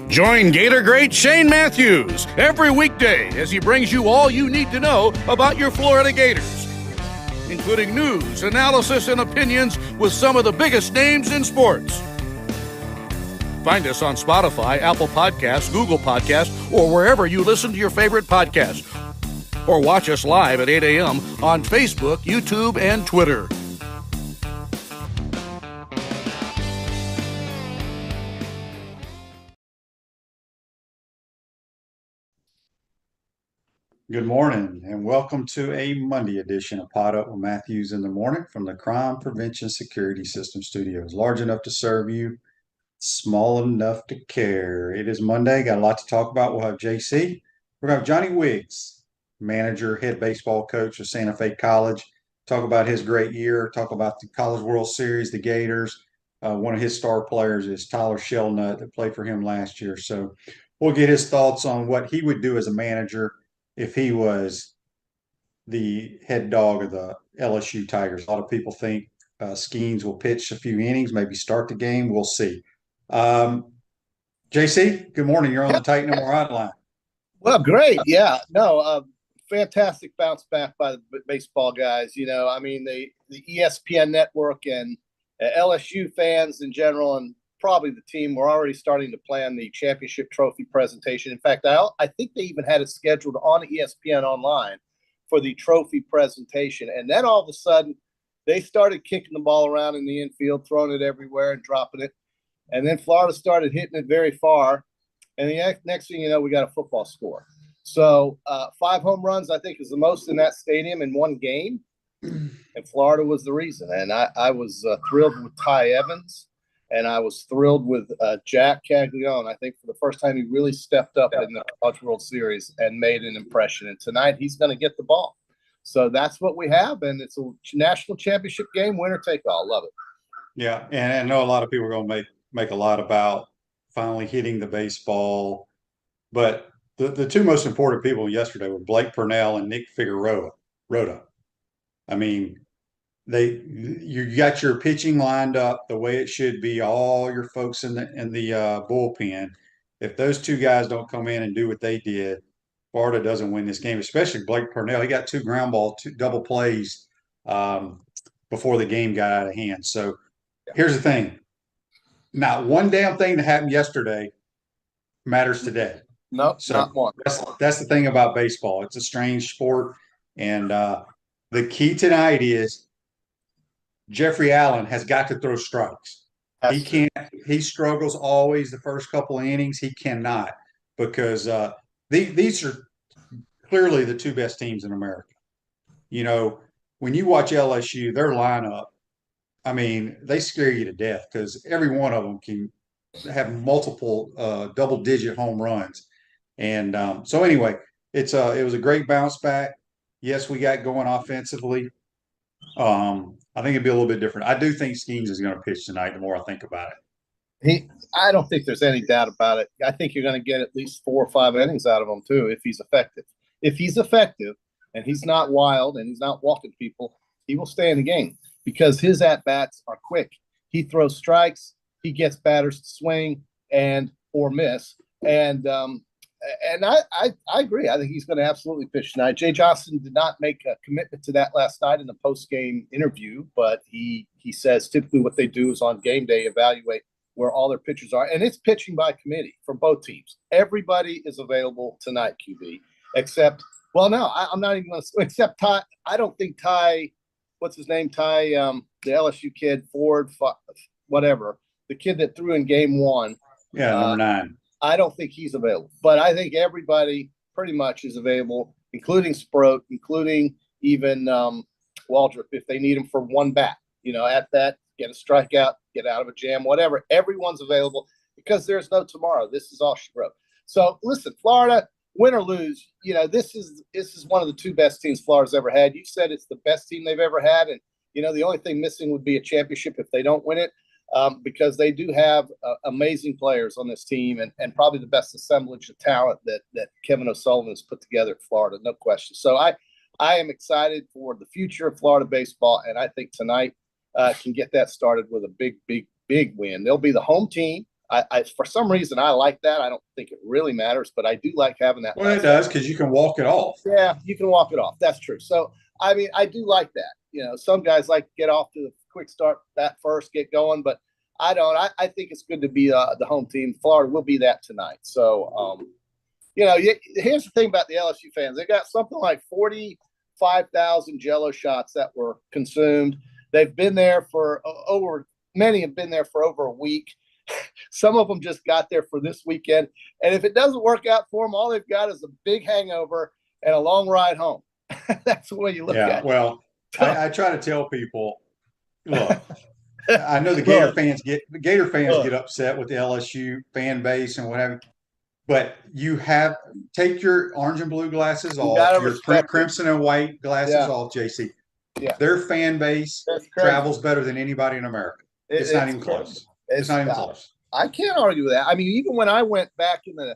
Join Gator great Shane Matthews every weekday as he brings you all you need to know about your Florida Gators, including news, analysis, and opinions with some of the biggest names in sports. Find us on Spotify, Apple Podcasts, Google Podcasts, or wherever you listen to your favorite podcast. Or watch us live at 8 a.m. on Facebook, YouTube, and Twitter. Good morning and welcome to a Monday edition of PodUp with Matthews in the morning from the Crime Prevention Security System Studios. Large enough to serve you, small enough to care. It is Monday, got a lot to talk about. We'll have JC. We're going to have Johnny Wiggs, manager, head baseball coach of Santa Fe College, talk about his great year, talk about the College World Series, the Gators. One of his star players is Tyler Shellnut that played for him last year. So we'll get his thoughts on what he would do as a manager if he was the head dog of the LSU Tigers. A lot of people think Skeens will pitch a few innings, maybe start the game. We'll see. JC, good morning. You're on the Titan and More hotline. Well, great. Yeah. No, fantastic bounce back by the baseball guys. You know, I mean, the ESPN network and LSU fans in general and probably the team were already starting to plan the championship trophy presentation. In fact, I think they even had it scheduled on ESPN Online for the trophy presentation. And then all of a sudden, they started kicking the ball around in the infield, throwing it everywhere and dropping it. And then Florida started hitting it very far. And the next thing you know, we got a football score. So 5 home runs, I think, is the most in that stadium in one game. And Florida was the reason. And I was thrilled with Ty Evans. And I was thrilled with Jack Caglione. I think for the first time, he really stepped up in the College World Series and made an impression. And tonight, he's going to get the ball. So that's what we have. And it's a national championship game, winner take all. Love it. Yeah. And I know a lot of people are going to make a lot about finally hitting the baseball. But the two most important people yesterday were Blake Purnell and Nick Figueroa. I mean, you got your pitching lined up the way it should be, all your folks in the bullpen. If those two guys don't come in and do what they did, Florida doesn't win this game, especially Blake Purnell. He got 2 ground ball, 2 double plays before the game got out of hand. So here's the thing. Not one damn thing that happened yesterday matters today. No, so not one. That's the thing about baseball. It's a strange sport. And the key tonight is Jeffrey Allen has got to throw strikes. He can't. He struggles always the first couple of innings. He cannot because these are clearly the 2 best teams in America. You know, when you watch LSU, their lineup, I mean, they scare you to death because every one of them can have multiple double-digit home runs. And so anyway, it was a great bounce back. Yes, we got going offensively. I think it'd be a little bit different. I do think Skeens is going to pitch tonight the more I think about it. I don't think there's any doubt about it. I think you're going to get at least 4 or 5 innings out of him, too, if he's effective. If he's effective and he's not wild and he's not walking people, he will stay in the game because his at-bats are quick. He throws strikes. He gets batters to swing and or miss. And I agree. I think he's going to absolutely pitch tonight. Jay Johnson did not make a commitment to that last night in the post-game interview, but he says typically what they do is on game day evaluate where all their pitchers are. And it's pitching by committee from both teams. Everybody is available tonight, QB, except – well, no, I'm not even going to – except Ty. I don't think Ty – what's his name? Ty, the LSU kid, Ford, whatever, the kid that threw in game 1. Yeah, number 9. I don't think he's available, but I think everybody pretty much is available, including Sproat, including even Waldrop, if they need him for one bat, you know, at that, get a strikeout, get out of a jam, whatever. Everyone's available because there's no tomorrow. This is all she wrote. So listen, Florida, win or lose, you know, this is one of the 2 best teams Florida's ever had. You said it's the best team they've ever had. And, you know, the only thing missing would be a championship if they don't win it. Because they do have amazing players on this team and probably the best assemblage of talent that Kevin O'Sullivan has put together at Florida, no question. So I am excited for the future of Florida baseball, and I think tonight can get that started with a big big win. They'll be the home team. I for some reason I like that. I don't think it really matters, but I do like having that. Well, it does because you can walk it off. Yeah, you can walk it off. That's true. So I mean, I do like that. You know, some guys like to get off to the quick start that first, get going, but I don't. I think it's good to be the home team. Florida will be that tonight. So, you know, here's the thing about the LSU fans. They got something like 45,000 Jello shots that were consumed. They've been there for many have been there for over a week. Some of them just got there for this weekend. And if it doesn't work out for them, all they've got is a big hangover and a long ride home. That's the way you look at it. Yeah, well, I try to tell people, look, I know the Gator fans get upset with the LSU fan base and whatever, but you take your orange and blue glasses off, your crimson and white glasses off, JC. Yeah. Their fan base travels better than anybody in America. It's not even close. It's not even close. I can't argue with that. I mean, even when I went back to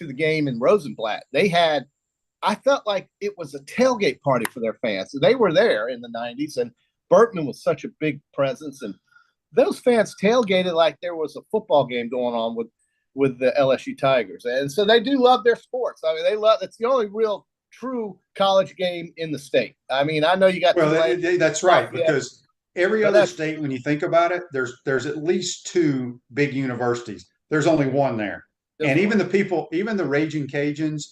the game in Rosenblatt, I felt like it was a tailgate party for their fans. They were there in the 90s, and Bertman was such a big presence, and those fans tailgated like there was a football game going on with the LSU Tigers. And so they do love their sports. I mean, it's the only real true college game in the state. I mean, I know you got that's right, because every other state, when you think about it, there's at least two big universities. There's only one there. And even the Raging Cajuns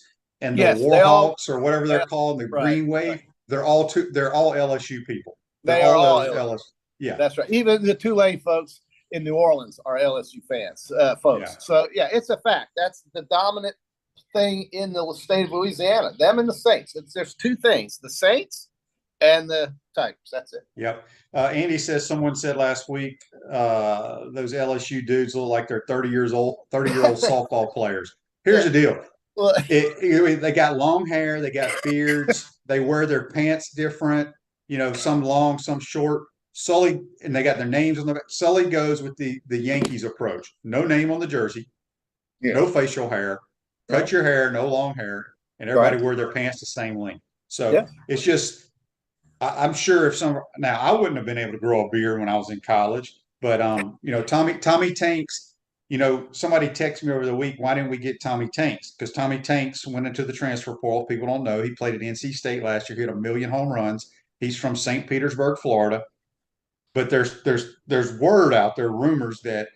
and the Warhawks or whatever they're called, the Green Wave, they're all LSU people. They are all LSU. Yeah. That's right. Even the Tulane folks in New Orleans are LSU fans, folks. Yeah. So yeah, it's a fact. That's the dominant thing in the state of Louisiana. Them and the Saints. There's two things: the Saints and the Tigers. That's it. Yep. Andy says someone said last week those LSU dudes look like they're 30-year-old softball players. Here's the deal. Well, they got long hair, they got beards, they wear their pants different. You know, some long, some short. Sully, and they got their names on the back. Sully goes with the Yankees approach. No name on the jersey, no facial hair, cut your hair, no long hair, and everybody wear their pants the same length. So it's just, I'm sure now I wouldn't have been able to grow a beard when I was in college, but you know, Tommy Tanks, you know, somebody texted me over the week, why didn't we get Tommy Tanks? Because Tommy Tanks went into the transfer portal. People don't know. He played at NC State last year. He hit 1 million home runs. He's from St. Petersburg, Florida. But there's word out there, rumors that,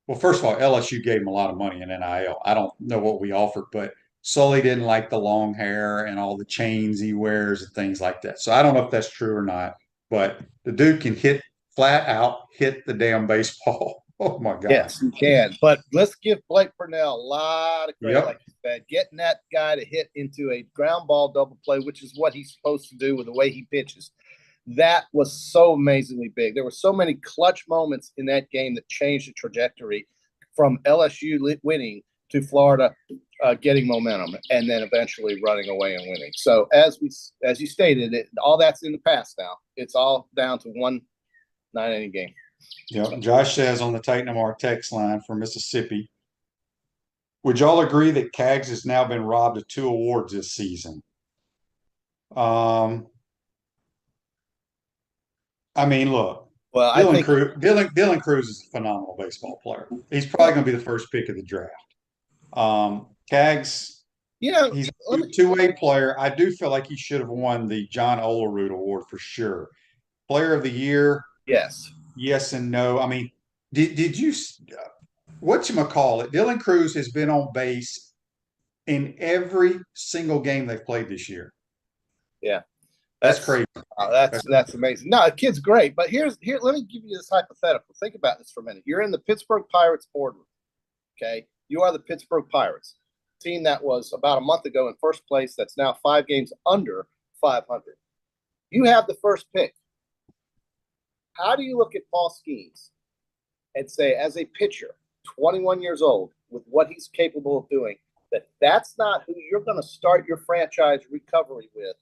well, first of all, LSU gave him a lot of money in NIL. I don't know what we offered, but Sully didn't like the long hair and all the chains he wears and things like that. So I don't know if that's true or not, but the dude can hit the damn baseball. Oh my God. Yes, he can. But let's give Blake Purnell a lot of credit, like you said, getting that guy to hit into a ground ball double play, which is what he's supposed to do with the way he pitches. That was so amazingly big. There were so many clutch moments in that game that changed the trajectory from LSU winning to Florida getting momentum and then eventually running away and winning. So as you stated, all that's in the past now. It's all down to one 9-inning game. Yeah. Josh says on the Titan MR text line from Mississippi, would y'all agree that Cags has now been robbed of 2 awards this season? I mean, look. Well, Dylan Cruz is a phenomenal baseball player. He's probably going to be the first pick of the draft. Cags, he's a two-way player. I do feel like he should have won the John Olerud Award for sure. Player of the Year. Yes and no. I mean, did you whatchamacallit? Dylan Cruz has been on base in every single game they've played this year. Yeah. That's crazy. That's amazing. No, the kid's great. But here, let me give you this hypothetical. Think about this for a minute. You're in the Pittsburgh Pirates boardroom. Okay. You are the Pittsburgh Pirates, team that was about a month ago in first place. That's now 5 games under 500. You have the first pick. How do you look at Paul Skeens and say, as a pitcher, 21 years old, with what he's capable of doing, that's not who you're going to start your franchise recovery with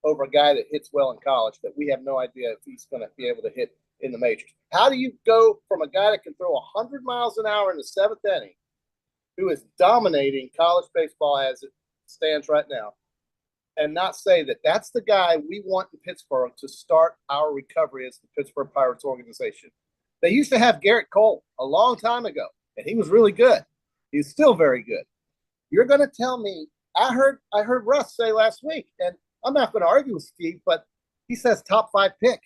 over a guy that hits well in college that we have no idea if he's going to be able to hit in the majors? How do you go from a guy that can throw 100 miles an hour in the 7th inning, who is dominating college baseball as it stands right now, and not say that that's the guy we want in Pittsburgh to start our recovery as the Pittsburgh Pirates organization? They used to have Garrett Cole a long time ago, and he was really good. He's still very good. You're going to tell me, I heard Russ say last week, and I'm not going to argue with Steve, but he says top 5 pick.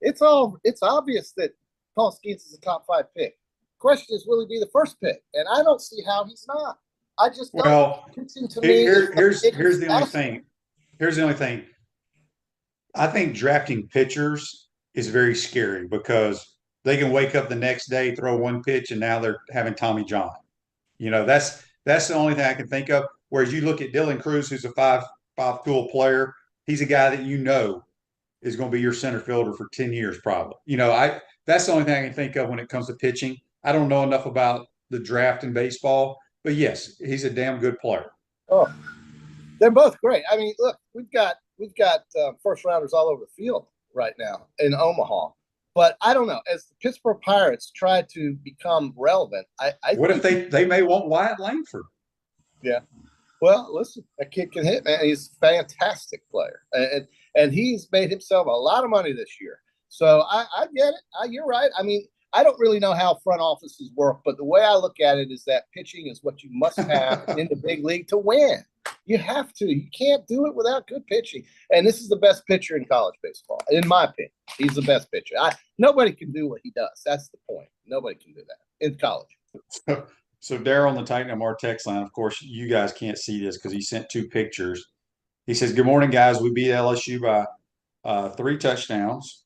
It's obvious that Paul Skeens is a top 5 pick. Question is, will he be the first pick? And I don't see how he's not. I just don't. Well, To me, here's the only thing. Here's the only thing. I think drafting pitchers is very scary because they can wake up the next day, throw one pitch, and now they're having Tommy John. That's the only thing I can think of. Whereas you look at Dylan Cruz, who's a five-tool player, he's a guy that is going to be your center fielder for 10 years probably. That's the only thing I can think of when it comes to pitching. I don't know enough about the draft in baseball, but yes, he's a damn good player. Oh, they're both great. I mean, look, we've got first rounders all over the field right now in Omaha. But I don't know. As the Pittsburgh Pirates try to become relevant, what if they may want Wyatt Langford? Yeah. Well, listen, that kid can hit, man. He's a fantastic player, and he's made himself a lot of money this year. So I get it. You're right. I mean, I don't really know how front offices work, but the way I look at it is that pitching is what you must have in the big league to win. You have to. You can't do it without good pitching. And this is the best pitcher in college baseball, in my opinion. He's the best pitcher. Nobody can do what he does. That's the point. Nobody can do that in college. So Daryl on the Titan MR text line, of course, you guys can't see this because he sent 2 pictures. He says, "Good morning, guys. We beat LSU by 3 touchdowns.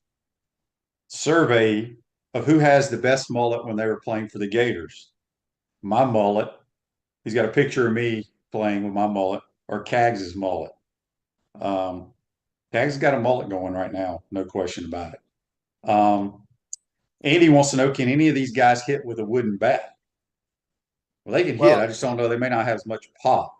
Survey of who has the best mullet when they were playing for the Gators. My mullet." He's got a picture of me playing with my mullet, or Cags' mullet. Cags has got a mullet going right now, no question about it. Andy wants to know, can any of these guys hit with a wooden bat? Well, they can hit. I just don't know. They may not have as much pop.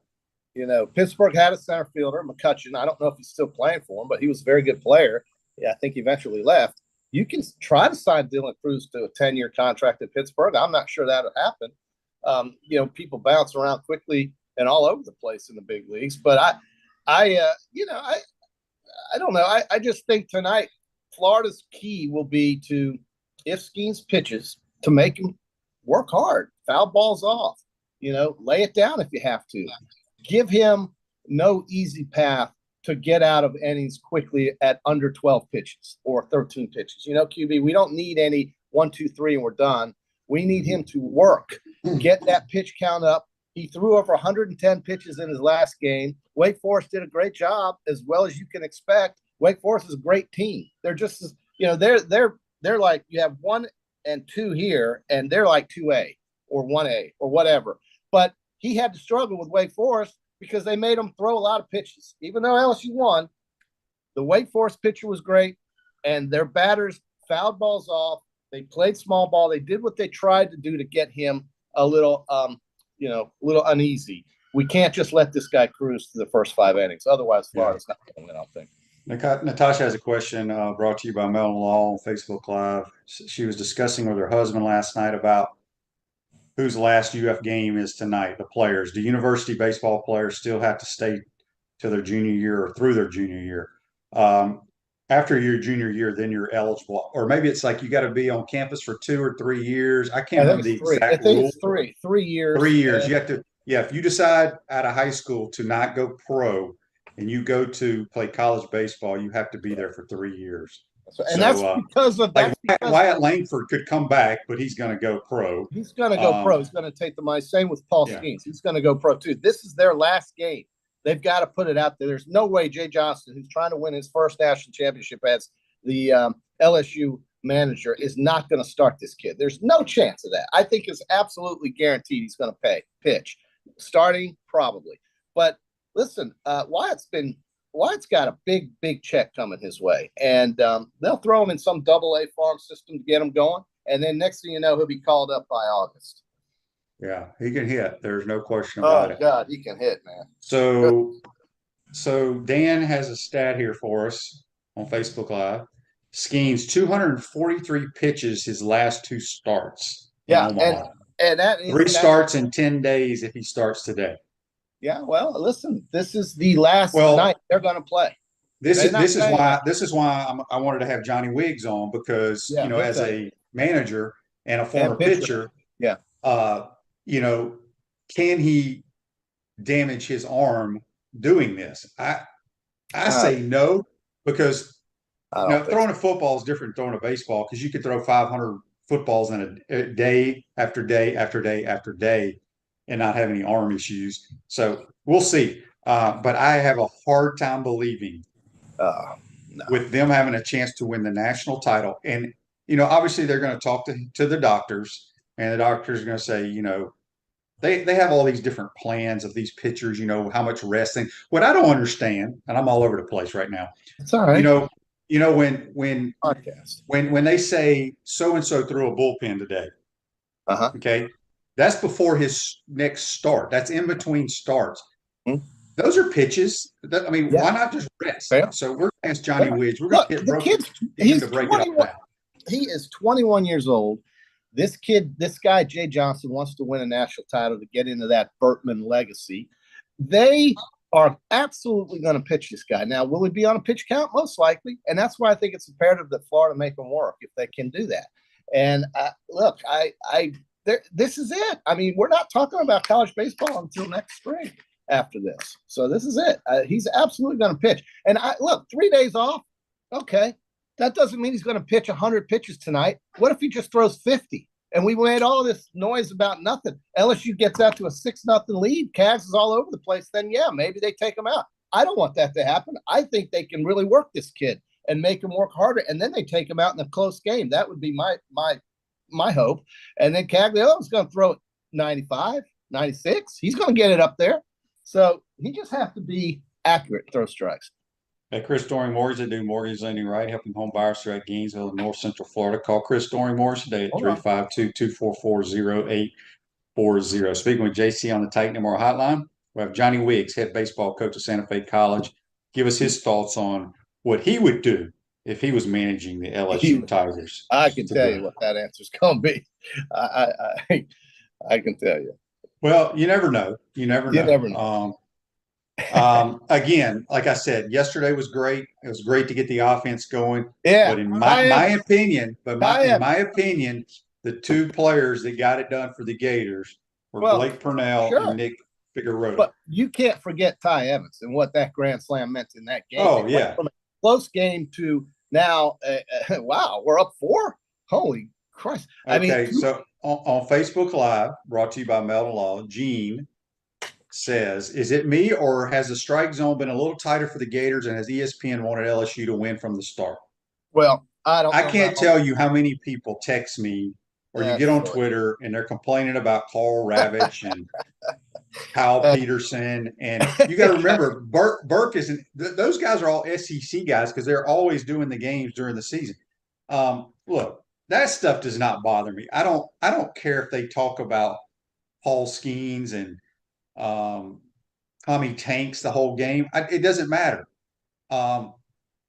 Pittsburgh had a center fielder, McCutcheon. I don't know if he's still playing for him, but he was a very good player. Yeah, I think he eventually left. You can try to sign Dylan Cruz to a 10-year contract at Pittsburgh. I'm not sure that would happen. People bounce around quickly and all over the place in the big leagues. But I don't know. I just think tonight Florida's key will be to, if Skeens pitches, to make him work hard, foul balls off, lay it down if you have to. Give him no easy path to get out of innings quickly at under 12 pitches or 13 pitches. QB, we don't need any 1, 2, 3 and we're done. We need him to work, get that pitch count up. He threw over 110 pitches in his last game. Wake Forest did a great job, as well as you can expect. Wake Forest is a great team. They're just, they're like, you have 1 and 2 here, and they're like 2A or 1A or whatever. But he had to struggle with Wake Forest because they made him throw a lot of pitches. Even though LSU won, the Wake Forest pitcher was great, and their batters fouled balls off. They played small ball. They did what they tried to do to get him a little uneasy. We can't just let this guy cruise to the first 5 innings. Otherwise, Florida's not going to win, I think. Natasha has a question brought to you by Melon Law on Facebook Live. She was discussing with her husband last night about whose last UF game is tonight, the players. Do university baseball players still have to stay to their junior year or through their junior year? After your junior year, then you're eligible. Or maybe it's like you got to be on campus for 2 or 3 years. I can't remember the exact rule. I think it's 3 years. 3 years. You have to, if you decide out of high school to not go pro and you go to play college baseball, you have to be there for 3 years. That's because of that. Wyatt Langford could come back, but he's going to go pro. He's going to go pro. He's going to take the money. Same with Paul Skeens. He's going to go pro too. This is their last game. They've got to put it out there. There's no way Jay Johnson, who's trying to win his first national championship as the LSU manager, is not going to start this kid. There's no chance of that. I think it's absolutely guaranteed he's going to pitch. Starting, probably. But listen, Wyatt's got a big check coming his way. And they'll throw him in some AA farm system to get him going. And then next thing you know, he'll be called up by August. Yeah, he can hit. There's no question about it. Oh, God, he can hit, man. So Dan has a stat here for us on Facebook Live. Skeens 243 pitches his last 2 starts. Yeah, and that is 3 starts in 10 days if he starts today. Yeah, well, listen, this is the last night they're going to play. This is why I wanted to have Johnny Wiggs on because as a manager and a former pitcher. pitcher. Yeah. You know, can he damage his arm doing this? I say no, because throwing a football is different than throwing a baseball, because you could throw 500 footballs in a day after day after day after day and not have any arm issues. So we'll see. But I have a hard time believing with them having a chance to win the national title. And, obviously they're going to talk to the doctors, and the doctors are going to say, they have all these different plans of these pitchers, how much resting. What I don't understand, and I'm all over the place right now. It's all right. When they say so-and-so threw a bullpen today, okay, that's before his next start. That's in between starts. Mm-hmm. Those are pitches. Why not just rest? Fair. So we're going to ask Johnny Wiggs. We're going to get to break it up now. He is 21 years old. This guy, Jay Johnson, wants to win a national title to get into that Bertman legacy. They are absolutely going to pitch this guy. Now, will he be on a pitch count? Most likely. And that's why I think it's imperative that Florida make him work if they can do that. And look, this is it. We're not talking about college baseball until next spring after this. So this is it. He's absolutely going to pitch. And 3 days off. Okay. That doesn't mean he's going to pitch 100 pitches tonight. What if he just throws 50? And we made all this noise about nothing. LSU gets out to a 6-0 lead. Cags is all over the place. Then, yeah, maybe they take him out. I don't want that to happen. I think they can really work this kid and make him work harder. And then they take him out in a close game. That would be my hope. And then Cagliola is going to throw it 95, 96. He's going to get it up there. So he just has to be accurate, throw strikes. Hey, Chris Doring-Morris at Do Mortgage Lending Right, helping home buyers throughout Gainesville and North Central Florida. Call Chris Doring-Morris today at 352-244-0840. Speaking with JC on the Titan MR hotline, we have Johnny Wiggs, head baseball coach at Santa Fe College. Give us his thoughts on what he would do if he was managing the LSU Tigers. I can tell you what that answer is going to be. I can tell you. Well, you never know. You never know. Again, like I said, yesterday was great. It was great to get the offense going. Yeah. But in my opinion, the two players that got it done for the Gators were Blake Purnell and Nick Figueroa. But you can't forget Ty Evans and what that grand slam meant in that game. Oh, yeah. From a close game to now, wow, we're up 4. Holy Christ. So on Facebook Live, brought to you by Melton Law, Gene says, is it me, or has the strike zone been a little tighter for the Gators, and has ESPN wanted LSU to win from the start? Well, I can't tell you how many people text me, or you get on Twitter and they're complaining about Carl Ravitch and Kyle Peterson. And you got to remember, Burke isn't – those guys are all SEC guys because they're always doing the games during the season. Look, that stuff does not bother me. I don't care if they talk about Paul Skeens and Tommy Tanks the whole game. It doesn't matter. I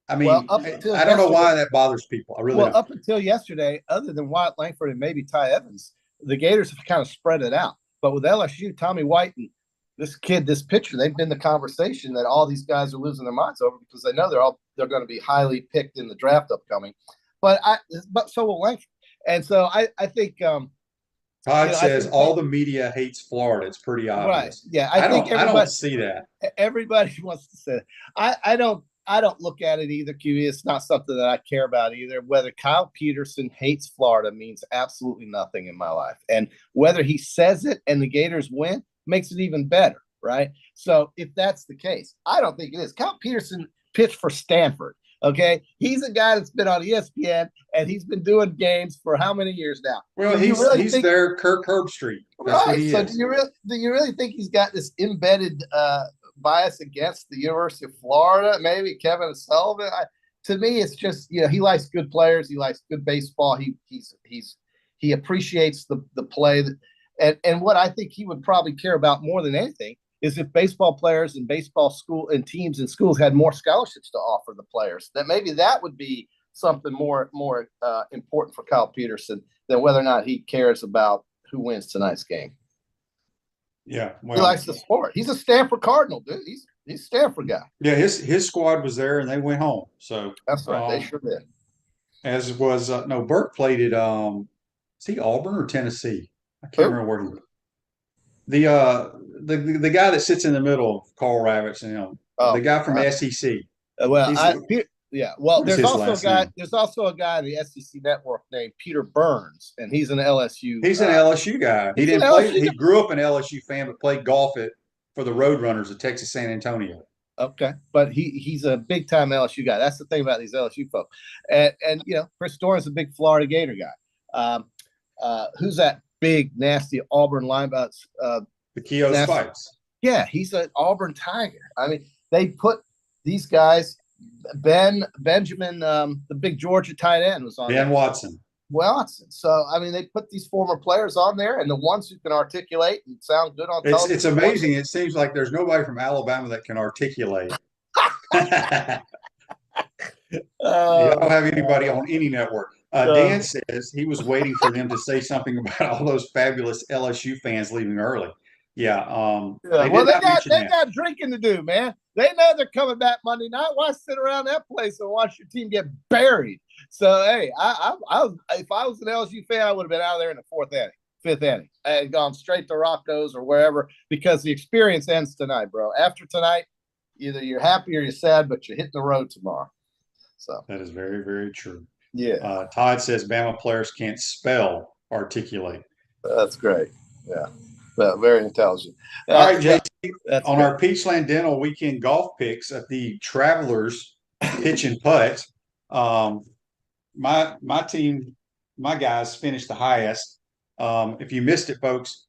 don't know why that bothers people. I really don't. Up until yesterday, other than Wyatt Langford and maybe Ty Evans, the Gators have kind of spread it out. But with LSU, Tommy White and this pitcher, they've been the conversation that all these guys are losing their minds over because they know they're going to be highly picked in the draft upcoming. But so will Langford. And so I think Todd says all the media hates Florida. It's pretty obvious. Right. Yeah. I don't see that. Everybody wants to say that. I don't look at it either, QE. It's not something that I care about either. Whether Kyle Peterson hates Florida means absolutely nothing in my life. And whether he says it and the Gators win makes it even better, right? So if that's the case, I don't think it is. Kyle Peterson pitched for Stanford. Okay, he's a guy that's been on ESPN and he's been doing games for how many years now? Well, he's their Kirk Herbstreit. That's right. So do you really think he's got this embedded bias against the University of Florida? Maybe Kevin Sullivan. To me, it's just he likes good players. He likes good baseball. He appreciates the play and what I think he would probably care about more than anything is if baseball players and baseball school and teams and schools had more scholarships to offer the players, that maybe that would be something more important for Kyle Peterson than whether or not he cares about who wins tonight's game. Yeah. He likes the sport. He's a Stanford Cardinal, dude. He's a Stanford guy. Yeah. His squad was there and they went home. So that's right. They sure did. as was no Burke played at is he Auburn or Tennessee? I can't Who? remember where he the the guy that sits in the middle of Carl Ravitz and the Oh, guy from SEC. well, He's yeah. Well, what is there's his also a last guy. name? There's also a guy in the SEC network named Peter Burns, and he's an LSU. He's an LSU guy. He He's an didn't play. LSU He guy. grew up an LSU fan, but played golf for the Roadrunners at Texas San Antonio. Okay, but he's a big time LSU guy. That's the thing about these LSU folks. And Chris Doran's a big Florida Gator guy. Who's that big nasty Auburn linebacker? The Keough Spikes. Yeah, he's an Auburn Tiger. I mean, they put these guys. Benjamin, the big Georgia tight end, was on. Ben Watson. Watson. So I mean, they put these former players on there, and the ones who can articulate and sound good on television. It's amazing. It seems like there's nobody from Alabama that can articulate. You don't have anybody on any network. Dan says he was waiting for them to say something about all those fabulous LSU fans leaving early. Yeah. They got drinking to do, man. They know they're coming back Monday night. Why sit around that place and watch your team get buried? So hey, if I was an LSU fan, I would have been out of there in the fifth inning. I had gone straight to Rocco's or wherever, because the experience ends tonight, bro. After tonight, either you're happy or you're sad, but you're hitting the road tomorrow. So that is very, very true. Yeah. Todd says Bama players can't spell articulate. That's great. Yeah. Very intelligent. All right, JT. On our Peachland Dental weekend golf picks at the Travelers Pitch and Putt, my team, my guys finished the highest. If you missed it, folks,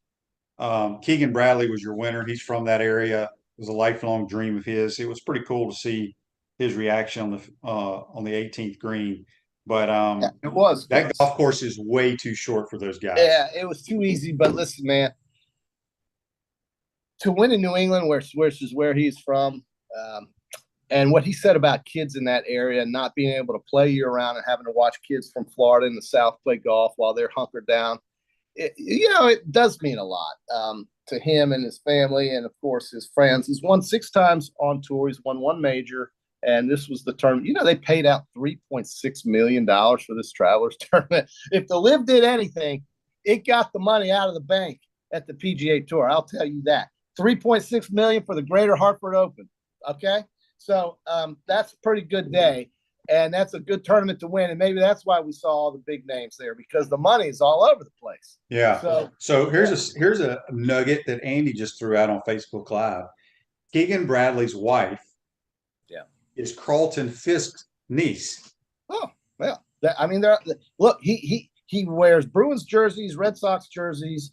Keegan Bradley was your winner. He's from that area. It was a lifelong dream of his. It was pretty cool to see his reaction on the 18th green. But it was. That golf course is way too short for those guys. Yeah, it was too easy. But listen, man, to win in New England, which is where he's from, and what he said about kids in that area not being able to play year round and having to watch kids from Florida in the South play golf while they're hunkered down, it does mean a lot to him and his family and, of course, his friends. He's won 6 times on tour. He's won 1 major, and this was the tournament. They paid out $3.6 million for this Travelers tournament. If the LIV did anything, it got the money out of the bank at the PGA Tour. I'll tell you that. $3.6 million for the Greater Hartford Open. Okay, so that's a pretty good day, and that's a good tournament to win. And maybe that's why we saw all the big names there, because the money is all over the place. Yeah. So here's a nugget that Andy just threw out on Facebook Live. Keegan Bradley's wife, is Carlton Fisk's niece. Oh, well, look, he wears Bruins jerseys, Red Sox jerseys,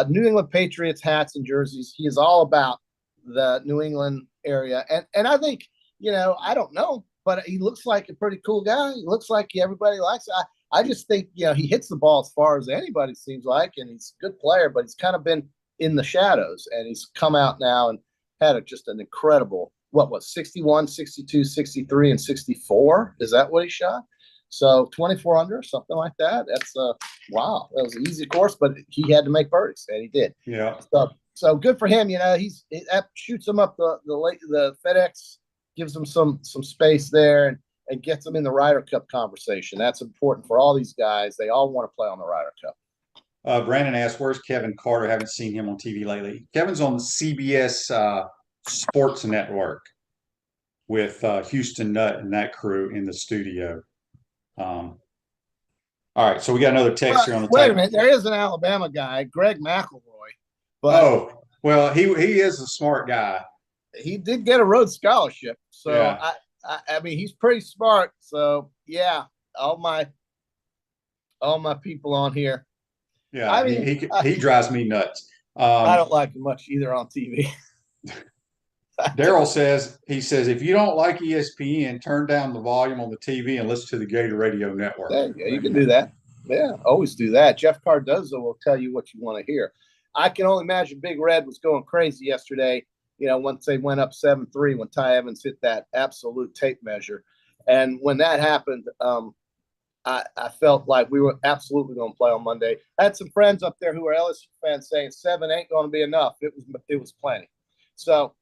New England Patriots hats and jerseys. He is all about the New England area. And I think, I don't know, but he looks like a pretty cool guy. He looks like everybody likes it. I just think, he hits the ball as far as anybody seems like, and he's a good player, but he's kind of been in the shadows, and he's come out now and had just an incredible, 61, 62, 63, and 64? Is that what he shot? So 24 under, something like that. That's wow. That was an easy course, but he had to make birdies, and he did. Yeah. So good for him. That shoots him up the FedEx, gives him some space there, and gets them in the Ryder Cup conversation. That's important for all these guys. They all want to play on the Ryder Cup. Brandon asked, "Where's Kevin Carter? Haven't seen him on TV lately." Kevin's on CBS Sports Network with Houston Nutt and that crew in the studio. All right, so we got another text here on the wait a minute. There is an Alabama guy, Greg McElroy. But well, he is a smart guy. He did get a Rhodes Scholarship, so yeah. I mean, he's pretty smart. So yeah, all my people on here. Yeah, I mean, he drives me nuts. I don't like him much either on TV. Daryl says, if you don't like ESPN, turn down the volume on the TV and listen to the Gator Radio Network. There you go. You can do that. Yeah, always do that. Jeff Cardozo will tell you what you want to hear. I can only imagine Big Red was going crazy yesterday, once they went up 7-3 when Ty Evans hit that absolute tape measure. And when that happened, I felt like we were absolutely going to play on Monday. I had some friends up there who are LSU fans saying 7 ain't going to be enough. It was plenty. So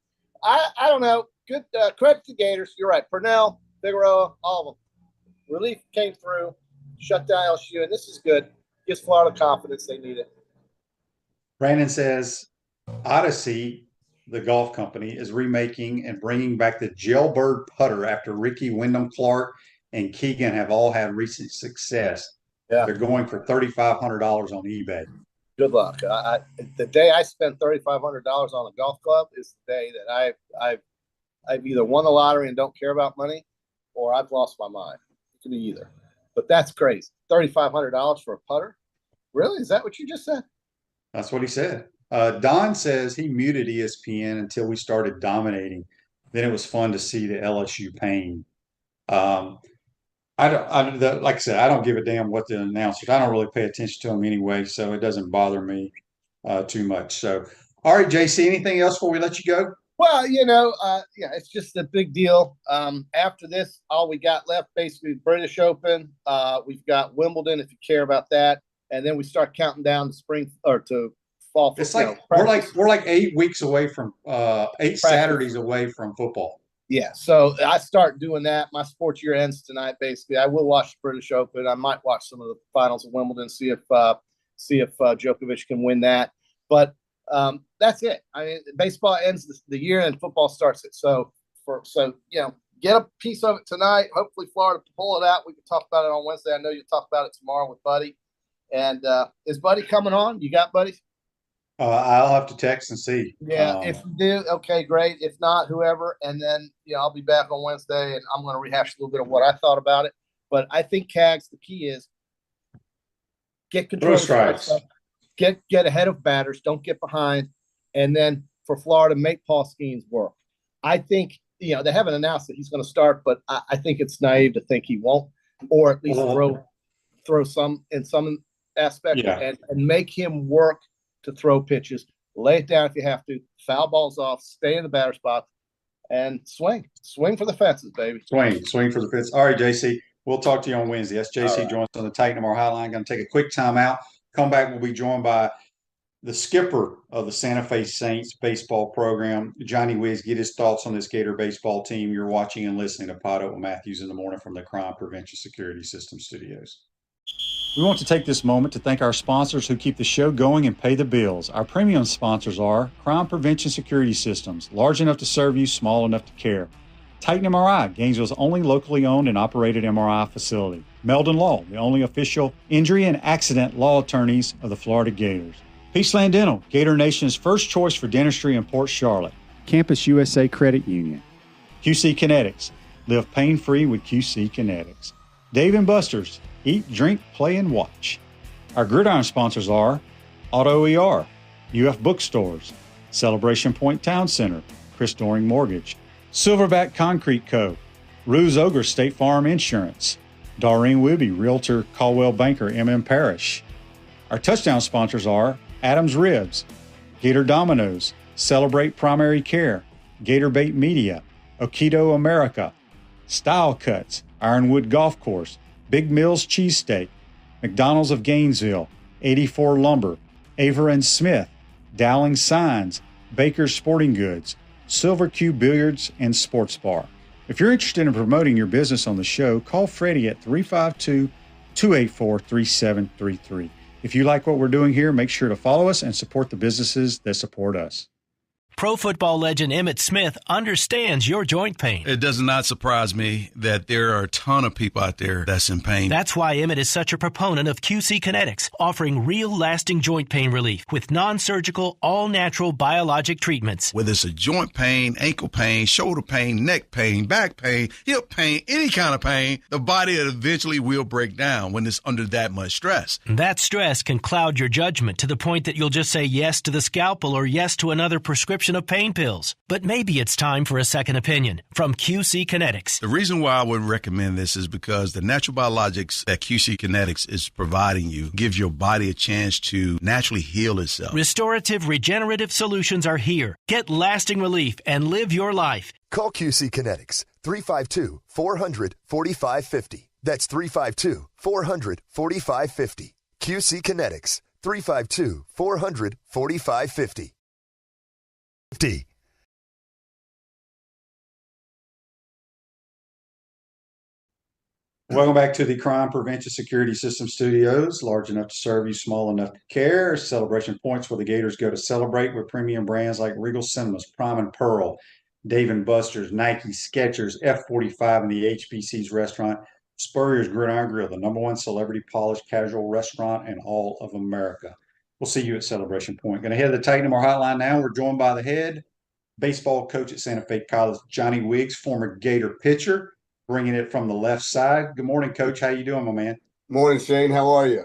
I don't know. Good credit to Gators. You're right. Purnell, Figueroa, all of them. Relief came through. shut down LSU, and this is good. Gives Florida confidence. They need it. Brandon says Odyssey, the golf company, is remaking and bringing back the Jailbird putter after Ricky, Wyndham Clark, and Keegan have all had recent success. Yeah. They're going for $3,500 on eBay. Good luck. The day I spent $3,500 on a golf club is the day that I've either won the lottery and don't care about money, or I've lost my mind. It could be either. But that's crazy. $3,500 for a putter? Really? Is that what you just said? That's what he said. Don says he muted ESPN until we started dominating. Then it was fun to see the LSU pain. Like I said, I don't give a damn what the announcers. I don't really pay attention to them anyway, so it doesn't bother me too much. So, all right, JC, anything else before we let you go? Well, it's just a big deal. After this, all we got left basically British Open. We've got Wimbledon, if you care about that, and then we start counting down to spring or to fall. It's like we're like 8 weeks away from 8 Saturdays away from football. Yeah, so I start doing that. My sports year ends tonight. Basically, I will watch the British Open. I might watch some of the finals of Wimbledon, see if Djokovic can win that. But that's it. I mean, baseball ends the year and football starts it. So get a piece of it tonight. Hopefully, Florida pull it out. We can talk about it on Wednesday. I know you'll talk about it tomorrow with Buddy. And is Buddy coming on? You got Buddy? I'll have to text and see. Yeah, if you do, okay, great. If not, whoever. And then, I'll be back on Wednesday, and I'm going to rehash a little bit of what I thought about it. But I think, Cags, the key is get control of strikes. Get ahead of batters. Don't get behind. And then for Florida, make Paul Skeens work. I think, they haven't announced that he's going to start, but I think it's naive to think he won't, or at least throw some in some aspect and make him work to throw pitches, lay it down if you have to, foul balls off, stay in the batter spot, and swing for the fences, baby. Swing for the fences. All right, JC, we'll talk to you on Wednesday. That's JC Right. Jones on the Titan MR Hotline. Going to take a quick timeout. Come back. We'll be joined by the skipper of the Santa Fe Saints baseball program, Johnny Wiggs. Get his thoughts on this Gator baseball team. You're watching and listening to PodUp with Matthews in the morning from the Crime Prevention Security System Studios. We want to take this moment to thank our sponsors who keep the show going and pay the bills. Our premium sponsors are Crime Prevention Security Systems, large enough to serve you, small enough to care. Titan MRI, Gainesville's only locally owned and operated MRI facility. Meldon Law, the only official injury and accident law attorneys of the Florida Gators. Peaceland Dental, Gator Nation's first choice for dentistry in Port Charlotte. Campus USA Credit Union. QC Kinetics, live pain-free with QC Kinetics. Dave & Buster's, eat, drink, play, and watch. Our gridiron sponsors are Auto ER, UF Bookstores, Celebration Point Town Center, Chris Doring Mortgage, Silverback Concrete Co., Ruse Ogre State Farm Insurance, Doreen Wibby, Realtor Caldwell Banker MM Parish. Our touchdown sponsors are Adams Ribs, Gator Dominoes, Celebrate Primary Care, Gator Bait Media, Okido America, Style Cuts, Ironwood Golf Course, Big Mills Cheesesteak, McDonald's of Gainesville, 84 Lumber, Aver and Smith, Dowling Signs, Baker's Sporting Goods, Silver Cube Billiards and Sports Bar. If you're interested in promoting your business on the show, call Freddie at 352-284-3733. If you like what we're doing here, make sure to follow us and support the businesses that support us. Pro football legend Emmitt Smith understands your joint pain. It does not surprise me that there are a ton of people out there that's in pain. That's why Emmitt is such a proponent of QC Kinetics, offering real lasting joint pain relief with non-surgical, all-natural biologic treatments. Whether it's a joint pain, ankle pain, shoulder pain, neck pain, back pain, hip pain, any kind of pain, the body eventually will break down when it's under that much stress. That stress can cloud your judgment to the point that you'll just say yes to the scalpel or yes to another prescription of pain pills. But maybe it's time for a second opinion from QC Kinetics. The reason why I would recommend this is because the natural biologics that QC Kinetics is providing you gives your body a chance to naturally heal itself. Restorative, regenerative solutions are here. Get lasting relief and live your life. Call QC Kinetics 352-400-4550. That's 352-400-4550. QC Kinetics 352-400-4550. Welcome back to the Crime Prevention Security System Studios, large enough to serve you, small enough to care. Celebration points where the Gators go to celebrate with premium brands like Regal Cinemas, Prime and Pearl, Dave & Buster's, Nike, Skechers, F45, and the HBC's restaurant. Spurrier's Gridiron Grill, the #1 celebrity polished casual restaurant in all of America. We'll see you at Celebration Point. Going to head to the Titan More Hotline now. We're joined by the head baseball coach at Santa Fe College, Johnny Wiggs, former Gator pitcher, bringing it from the left side. Good morning, Coach. How you doing, my man? Morning, Shane. How are you?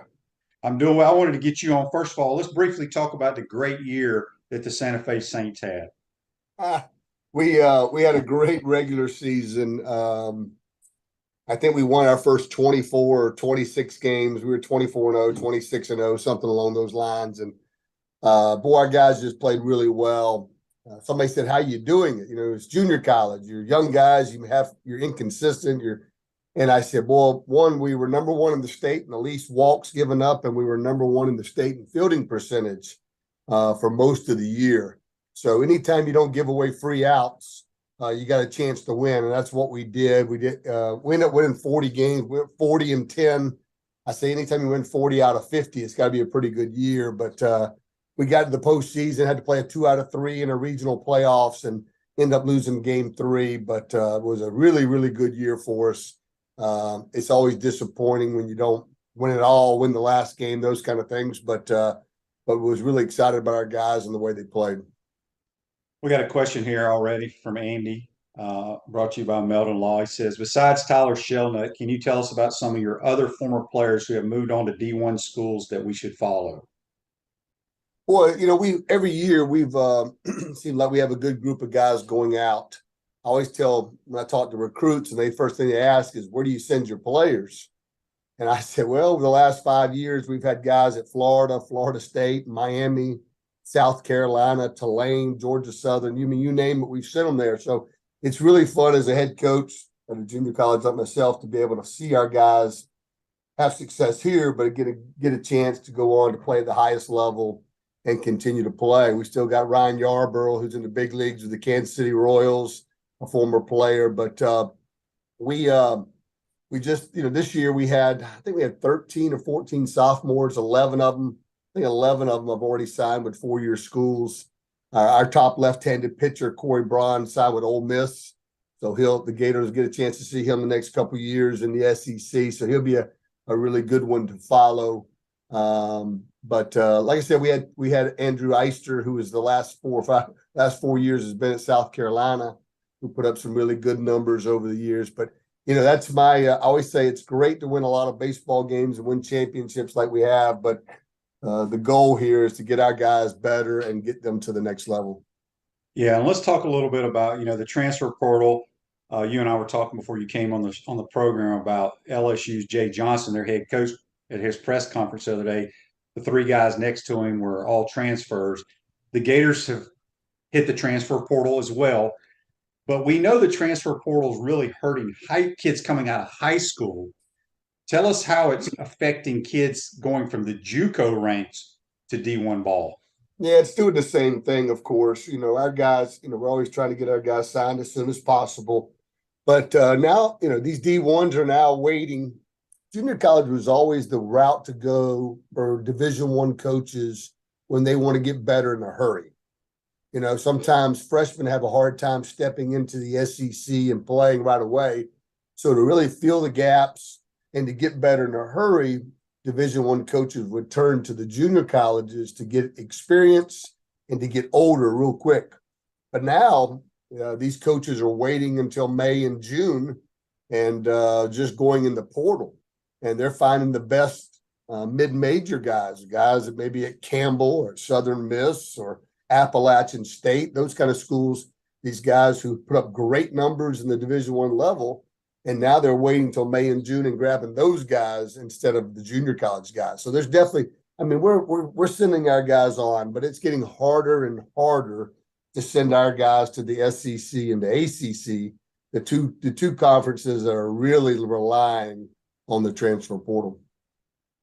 I'm doing well. I wanted to get you on. First of all, let's briefly talk about the great year that the Santa Fe Saints had. We had a great regular season. I think we won our first 24 or 26 games. We were 24-0, 26-0, something along those lines. And boy, our guys just played really well. Somebody said, "How you doing it?" It's junior college. You're young guys. You're inconsistent. And I said, "Well, we were #1 in the state in the least walks given up, and we were #1 in the state in fielding percentage for most of the year. So anytime you don't give away free outs, you got a chance to win, and that's what we did. We ended up winning 40 games. We went 40-10. I say anytime you win 40 out of 50, it's got to be a pretty good year. But we got to the postseason, had to play a 2 out of 3 in a regional playoffs, and end up losing game 3. But it was a really, really good year for us. It's always disappointing when you don't win it all, win the last game, those kind of things. But was really excited about our guys and the way they played. We got a question here already from Andy, brought to you by Meldon Law. He says, besides Tyler Shelnut, can you tell us about some of your other former players who have moved on to D1 schools that we should follow? Well, every year we've seemed like we have a good group of guys going out. I always tell when I talk to recruits, and first thing they ask is, where do you send your players? And I said, well, over the last 5 years, we've had guys at Florida, Florida State, Miami, South Carolina, Tulane, Georgia Southern. You name it, we've sent them there. So it's really fun as a head coach at a junior college like myself to be able to see our guys have success here, but get a chance to go on to play at the highest level and continue to play. We still got Ryan Yarborough, who's in the big leagues with the Kansas City Royals, a former player. But we just, this year I think we had 13 or 14 sophomores, 11 of them. I think 11 of them have already signed with 4-year schools. Our top left-handed pitcher, Corey Braun, signed with Ole Miss. So the Gators get a chance to see him the next couple of years in the SEC. So he'll be a really good one to follow. But like I said, we had Andrew Eister, who was the last 4 years has been at South Carolina, who put up some really good numbers over the years. But that's I always say it's great to win a lot of baseball games and win championships like we have, but the goal here is to get our guys better and get them to the next level. Yeah, and let's talk a little bit about the transfer portal. You and I were talking before you came on the program about LSU's Jay Johnson, their head coach, at his press conference the other day. The 3 guys next to him were all transfers. The Gators have hit the transfer portal as well, but we know the transfer portal is really hurting kids coming out of high school. Tell us how it's affecting kids going from the JUCO ranks to D1 ball. Yeah, it's doing the same thing, of course. Our guys, we're always trying to get our guys signed as soon as possible. But now, these D1s are now waiting. Junior college was always the route to go for Division I coaches when they want to get better in a hurry. Sometimes freshmen have a hard time stepping into the SEC and playing right away. So to really fill the gaps and to get better in a hurry, Division I coaches would turn to the junior colleges to get experience and to get older real quick. But now these coaches are waiting until May and June and just going in the portal. And they're finding the best mid-major guys that maybe at Campbell or Southern Miss or Appalachian State, those kind of schools, these guys who put up great numbers in the Division I level. And now they're waiting until May and June and grabbing those guys instead of the junior college guys. So there's definitely, we're sending our guys on, but it's getting harder and harder to send our guys to the SEC and the ACC, the two conferences that are really relying on the transfer portal.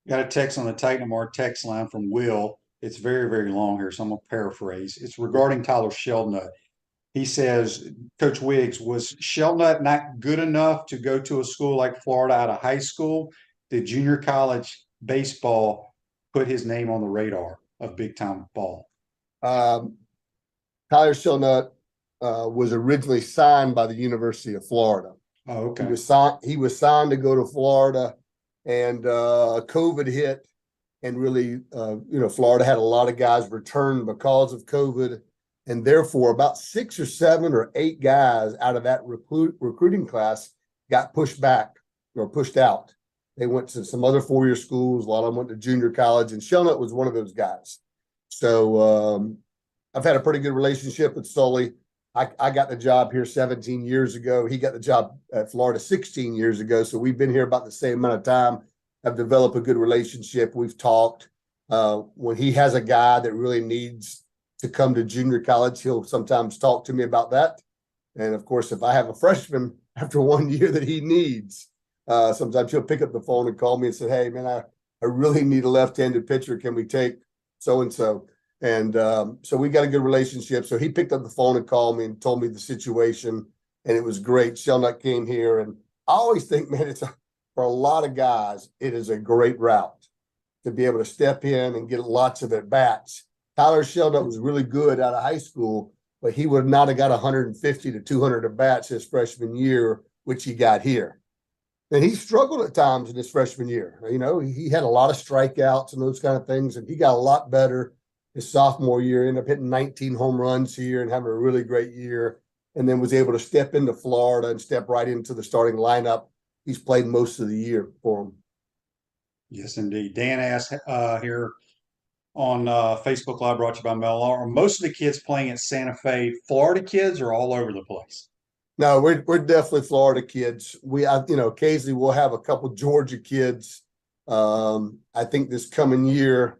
Got a text on the Titan More text line from Will. It's very, very long here, so I'm going to paraphrase. It's regarding Tyler Shelnut. He says, Coach Wiggs, was Shelnut not good enough to go to a school like Florida out of high school? Did junior college baseball put his name on the radar of big time ball? Tyler Shelnut was originally signed by the University of Florida. Oh, okay. He was signed to go to Florida, and COVID hit, and really, Florida had a lot of guys return because of COVID, and therefore about 6 or 7 or 8 guys out of that recruiting class got pushed back or pushed out. They went to some other 4-year schools. A lot of them went to junior college, and Shelnut was one of those guys. So I've had a pretty good relationship with Sully. I got the job here 17 years ago. He got the job at Florida 16 years ago. So we've been here about the same amount of time. I've developed a good relationship. We've talked. When he has a guy that really needs to come to junior college, he'll sometimes talk to me about that. And of course, if I have a freshman after 1 year that he needs, sometimes he'll pick up the phone and call me and say, hey, man, I really need a left-handed pitcher. Can we take so-and-so? And so we got a good relationship. So he picked up the phone and called me and told me the situation, and it was great. Shelnut came here, and I always think, man, for a lot of guys, it is a great route to be able to step in and get lots of at-bats. Tyler Shelnut was really good out of high school, but he would not have got 150 to 200 at-bats his freshman year, which he got here. And he struggled at times in his freshman year. He had a lot of strikeouts and those kind of things, and he got a lot better his sophomore year, ended up hitting 19 home runs here and having a really great year, and then was able to step into Florida and step right into the starting lineup. He's played most of the year for him. Yes, indeed. Dan asked here on Facebook Live, brought to you by Mel, are most of the kids playing at Santa Fe Florida kids or all over the place? No, we're definitely Florida kids. Occasionally we'll have a couple Georgia kids. I think this coming year,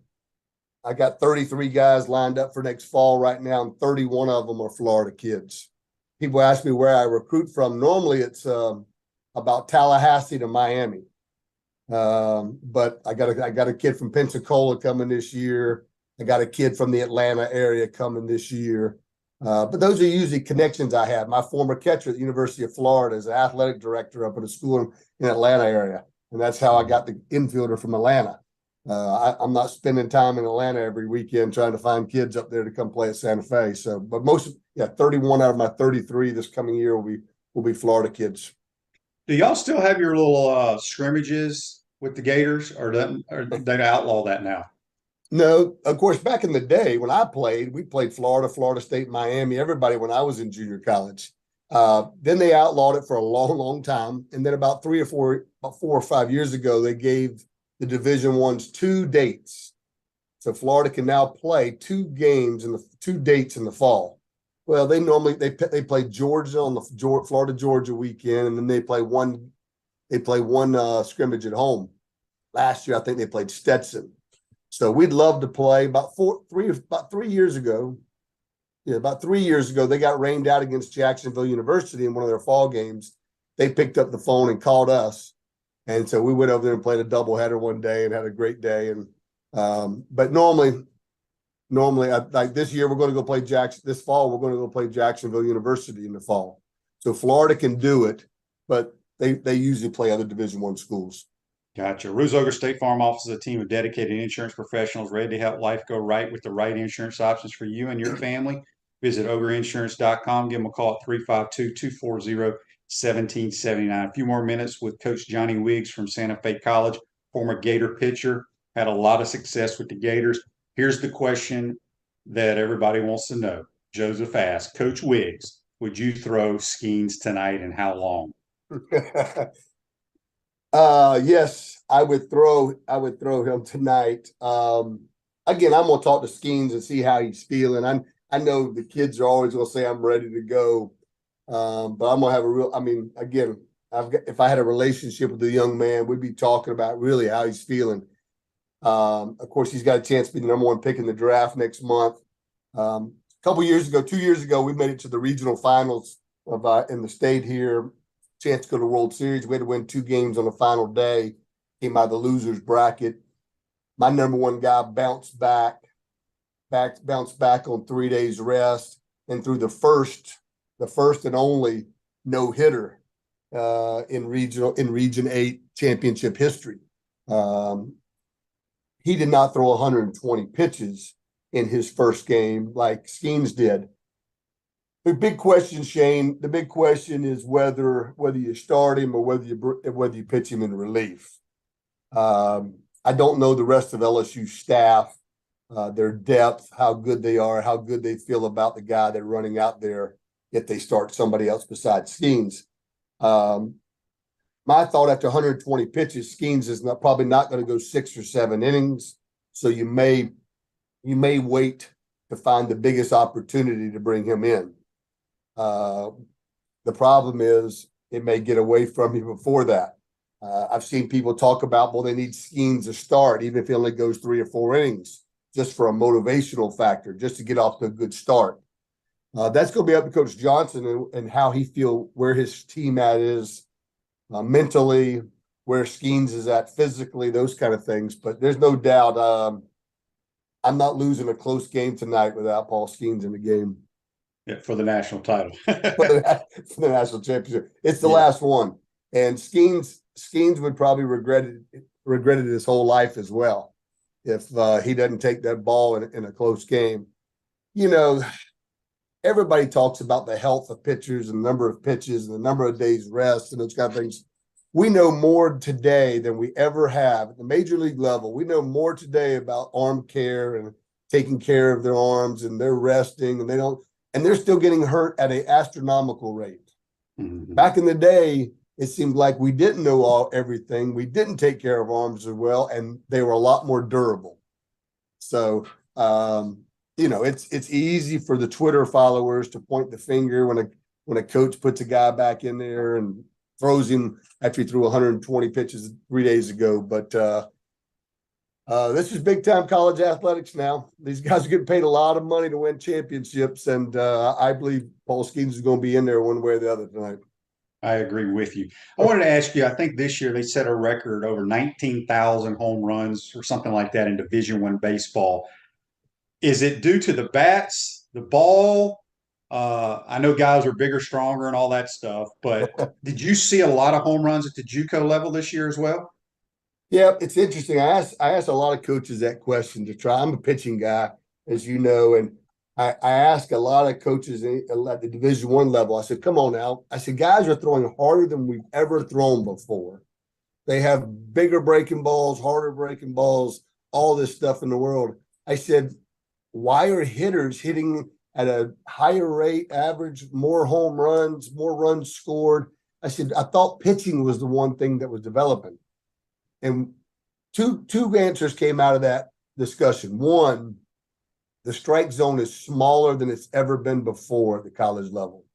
I got 33 guys lined up for next fall right now, and 31 of them are Florida kids. People ask me where I recruit from. Normally it's about Tallahassee to Miami. But I got a kid from Pensacola coming this year. I got a kid from the Atlanta area coming this year. But those are usually connections I have. My former catcher at the University of Florida is an athletic director up at a school in Atlanta area. And that's how I got the infielder from Atlanta. I'm not spending time in Atlanta every weekend trying to find kids up there to come play at Santa Fe. So, but 31 out of my 33 this coming year will be Florida kids. Do y'all still have your little scrimmages with the Gators, or they outlaw that now? No, of course, back in the day when I played, we played Florida, Florida State, Miami, everybody when I was in junior college. Then they outlawed it for a long, long time. And then about 4 or 5 years ago, they gave the Division I's 2 dates. So Florida can now play 2 games in the 2 dates in the fall. Well, they play Georgia on the Florida Georgia weekend, and then they play one scrimmage at home. Last year, I think they played Stetson. So we'd love to play. About 3 years ago, about 3 years ago, they got rained out against Jacksonville University in one of their fall games. They picked up the phone and called us, and so we went over there and played a doubleheader one day and had a great day. And but normally, like this year, we're going to go play this fall, we're going to go play Jacksonville University in the fall. So Florida can do it, but they usually play other Division I schools. Gotcha. Ruzoger State Farm offers a team of dedicated insurance professionals ready to help life go right with the right insurance options for you and your family. Visit ogreinsurance.com. Give them a call at 352-240-1779. A few more minutes with Coach Johnny Wiggs from Santa Fe College, former Gator pitcher, had a lot of success with the Gators. Here's the question that everybody wants to know. Joseph asked, Coach Wiggs, would you throw Skeens tonight, and how long? Yes, I would throw him tonight. Again, I'm gonna talk to Skeens and see how he's feeling. I know the kids are always gonna say I'm ready to go. But I'm gonna have if I had a relationship with the young man, we'd be talking about really how he's feeling. Of course, he's got a chance to be the number 1 pick in the draft next month. 2 years ago, we made it to the regional finals in the state here. Chance to go to the World Series. We had to win 2 games on the final day. Came out of the losers bracket. My number 1 guy bounced back on 3 days rest, and through the first the first and only no-hitter in Region 8 championship history. He did not throw 120 pitches in his first game like Skeens did. The big question, Shane, the big question is whether you start him or whether you pitch him in relief. I don't know the rest of LSU staff, their depth, how good they are, how good they feel about the guy they're running out there if they start somebody else besides Skeens. My thought after 120 pitches, Skeens is probably not going to go 6 or 7 innings. So you may wait to find the biggest opportunity to bring him in. The problem is it may get away from you before that. I've seen people talk about, well, they need Skeens to start, even if he only goes 3 or 4 innings, just for a motivational factor, just to get off to a good start. That's going to be up to Coach Johnson and how he feel where his team at is mentally, where Skeens is at physically, those kind of things. But there's no doubt I'm not losing a close game tonight without Paul Skeens in the game. Yeah, for the national title. for the national championship. It's the last one. And Skeens would probably regret it his whole life as well if he doesn't take that ball in a close game. You know, everybody talks about the health of pitchers and the number of pitches and the number of days rest and those kind of things. We know more today than we ever have at the major league level. We know more today about arm care and taking care of their arms, and they're resting, and they're still getting hurt at an astronomical rate. Mm-hmm. Back in the day, it seemed like we didn't know everything. We didn't take care of arms as well, and they were a lot more durable. So, it's easy for the Twitter followers to point the finger when a coach puts a guy back in there and throws him after he threw 120 pitches 3 days ago. But this is big time college athletics now. These guys are getting paid a lot of money to win championships, and I believe Paul Skeens is going to be in there one way or the other tonight. I agree with you. I wanted to ask you, I think this year they set a record over 19,000 home runs or something like that in Division I baseball. Is it due to the bats, the ball? I know guys are bigger, stronger, and all that stuff, but did you see a lot of home runs at the JUCO level this year as well? Yeah, it's interesting. I asked a lot of coaches that question to try. I'm a pitching guy, as you know, and I asked a lot of coaches at the Division I level. I said, come on now. I said, guys are throwing harder than we've ever thrown before. They have bigger breaking balls, harder breaking balls, all this stuff in the world. I said, why are hitters hitting at a higher rate, average, more home runs, more runs scored? I said, I thought pitching was the one thing that was developing. And two answers came out of that discussion. One, the strike zone is smaller than it's ever been before at the college level.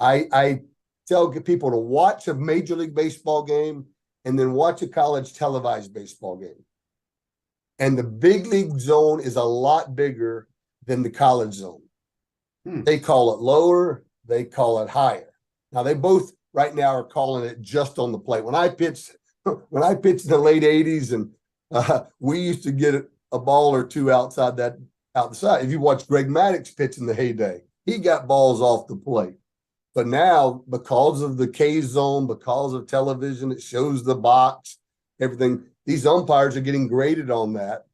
I tell people to watch a Major League Baseball game and then watch a college televised baseball game. And the big league zone is a lot bigger than the college zone. They call it lower, they call it higher. Now, they both right now are calling it just on the plate. When I pitched in the late 80s, and we used to get a ball or two outside. If you watch Greg Maddux pitch in the heyday, he got balls off the plate. But now, because of the K zone, because of television, it shows the box, everything. These umpires are getting graded on that.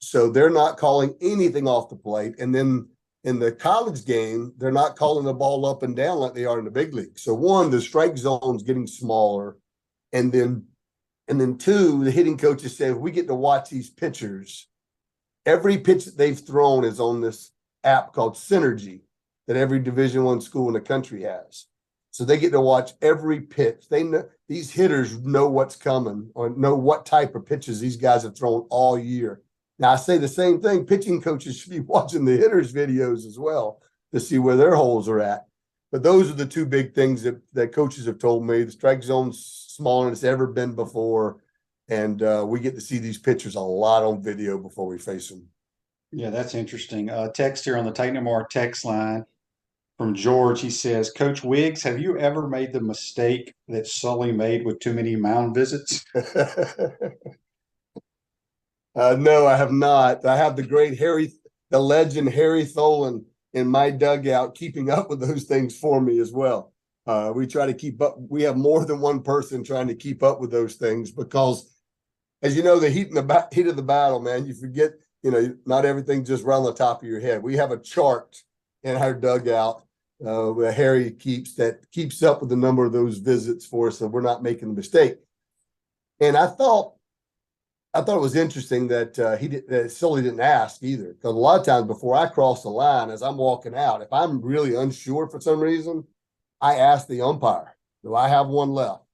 So they're not calling anything off the plate. And then in the college game, they're not calling the ball up and down like they are in the big league. So one, the strike zone's getting smaller. And then two, the hitting coaches say, if we get to watch these pitchers, every pitch that they've thrown is on this app called Synergy that every Division I school in the country has. So they get to watch every pitch. They know these hitters know what's coming or know what type of pitches these guys have thrown all year. Now, I say the same thing. Pitching coaches should be watching the hitters' videos as well to see where their holes are at. But those are the two big things that coaches have told me. The strike zone's smaller than it's ever been before. And we get to see these pitchers a lot on video before we face them. Yeah, that's interesting. Text here on the Titan MR text line from George. He says, Coach Wiggs, have you ever made the mistake that Sully made with too many mound visits? No, I have not. I have the legend Harry Tholen in my dugout keeping up with those things for me as well. We try to keep up. We have more than one person trying to keep up with those things because, as you know, the heat of the battle, man, you forget, not everything just right on the top of your head. We have a chart in our dugout where Harry keeps up with the number of those visits for us, so we're not making a mistake. And I thought it was interesting that Sully didn't ask either, because a lot of times before I cross the line, as I'm walking out, if I'm really unsure for some reason, I ask the umpire, do I have one left?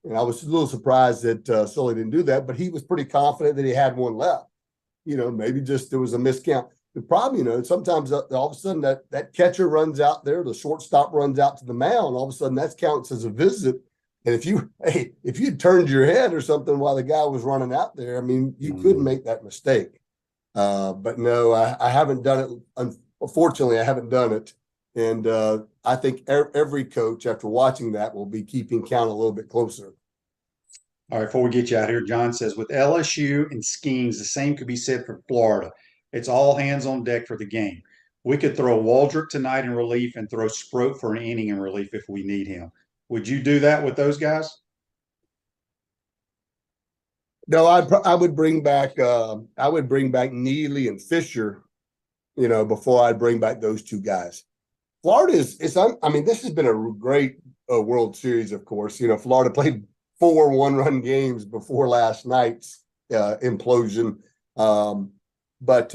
And I was a little surprised that Sully didn't do that, but he was pretty confident that he had one left. Maybe just there was a miscount. The problem, sometimes all of a sudden that catcher runs out there, the shortstop runs out to the mound, all of a sudden that counts as a visit. And if you turned your head or something while the guy was running out there, I mean, you couldn't make that mistake. But no, I haven't done it. Unfortunately, I haven't done it. And I think every coach, after watching that, will be keeping count a little bit closer. All right, before we get you out here, John says, with LSU and Skeens, the same could be said for Florida. It's all hands on deck for the game. We could throw Waldrick tonight in relief and throw Sproat for an inning in relief if we need him. Would you do that with those guys? No, I would bring back Neely and Fisher, before I bring back those two guys. Florida this has been a great World Series, of course. Florida played 4 one-run games before last night's implosion. But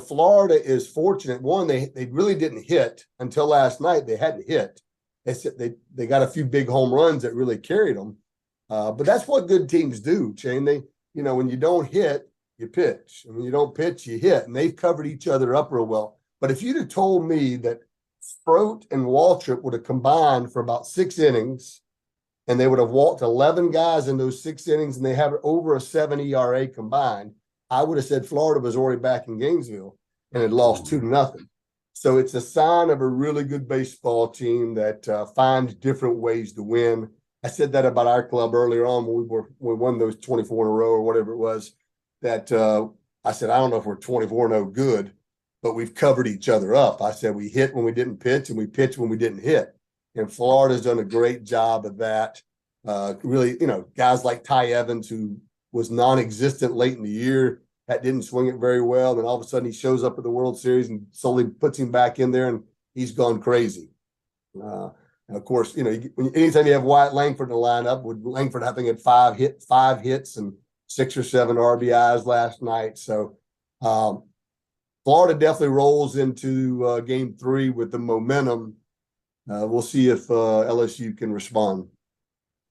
Florida is fortunate. One, they really didn't hit until last night. They hadn't hit. They got a few big home runs that really carried them. But that's what good teams do, Shane. When you don't hit, you pitch. And when you don't pitch, you hit. And they've covered each other up real well. But if you'd have told me that Sproat and Waltrip would have combined for about 6 innings, and they would have walked 11 guys in those 6 innings, and they have over a 7 ERA combined, I would have said Florida was already back in Gainesville and had lost 2-0. So it's a sign of a really good baseball team that finds different ways to win. I said that about our club earlier on when we won those 24 in a row or whatever it was. That I said, I don't know if we're 24-0 good, but we've covered each other up. I said we hit when we didn't pitch and we pitched when we didn't hit. And Florida's done a great job of that. Really, guys like Ty Evans, who was non-existent late in the year, that didn't swing it very well. Then all of a sudden he shows up at the World Series and Sully puts him back in there and he's gone crazy. And of course, anytime you have Wyatt Langford in the lineup, with Langford, I think, had 5 hits and 6 or 7 RBIs last night. So Florida definitely rolls into game 3 with the momentum. We'll see if LSU can respond.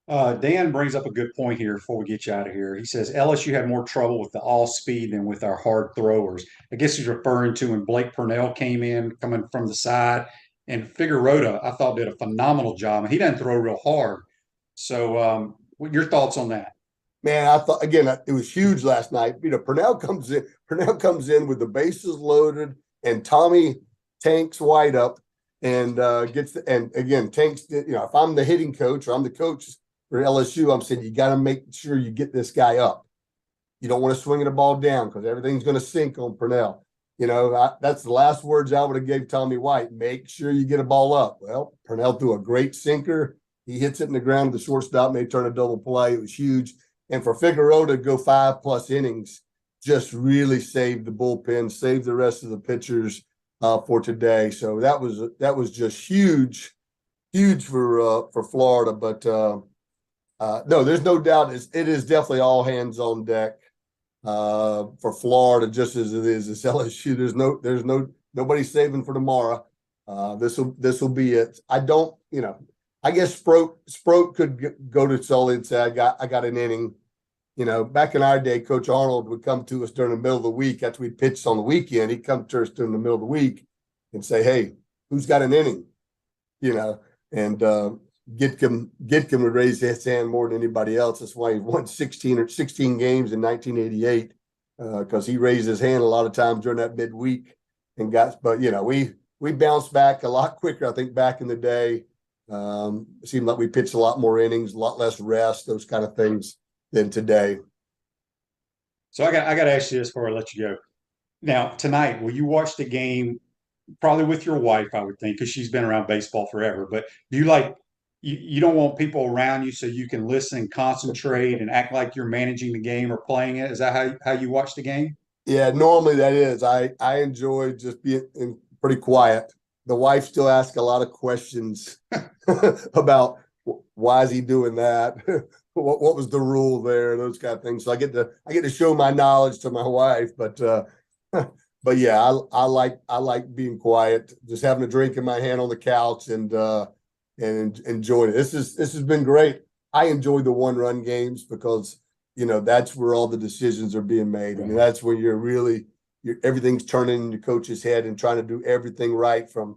Dan brings up a good point here before we get you out of here. He says LSU had more trouble with the all speed than with our hard throwers. I guess he's referring to when Blake Purnell came in, coming from the side, and Figueroa, I thought, did a phenomenal job. And he doesn't throw real hard. So what your thoughts on that? Man, I thought, again, it was huge last night. Purnell comes in with the bases loaded, and Tommy tanks White up and and again, tanks, if I'm the hitting coach or I'm the coach for LSU, I'm saying you got to make sure you get this guy up. You don't want to swing the ball down because everything's going to sink on Purnell. That's the last words I would have gave Tommy White. Make sure you get a ball up. Well, Purnell threw a great sinker. He hits it in the ground. The shortstop may turn a double play. It was huge. And for Figueroa to go 5+ innings just really saved the bullpen, saved the rest of the pitchers for today. So that was just huge for Florida. But no, there's no doubt it is definitely all hands on deck for Florida, just as it is at LSU. There's nobody saving for tomorrow. This will be it. I guess Sproat could go to Sully and say, I got an inning. Back in our day, Coach Arnold would come to us during the middle of the week after we pitched on the weekend. He'd come to us during the middle of the week and say, hey, who's got an inning? And Gitcom would raise his hand more than anybody else. That's why he won 16 games in 1988, because he raised his hand a lot of times during that midweek and we bounced back a lot quicker, I think, back in the day. It seemed like we pitched a lot more innings, a lot less rest, those kind of things than today. So I got to ask you this before I let you go. Now, tonight, will you watch the game probably with your wife, I would think, because she's been around baseball forever. But do you like you don't want people around you so you can listen and concentrate and act like you're managing the game or playing it? Is that how you watch the game? Yeah, normally that is. I enjoy just being pretty quiet. The wife still asks a lot of questions about why is he doing that? What was the rule there? Those kind of things. So I get to show my knowledge to my wife, but but yeah, I like being quiet, just having a drink in my hand on the couch and enjoying it. This has been great. I enjoy the one-run games because that's where all the decisions are being made. I mean, that's where everything's turning in your coach's head and trying to do everything right, from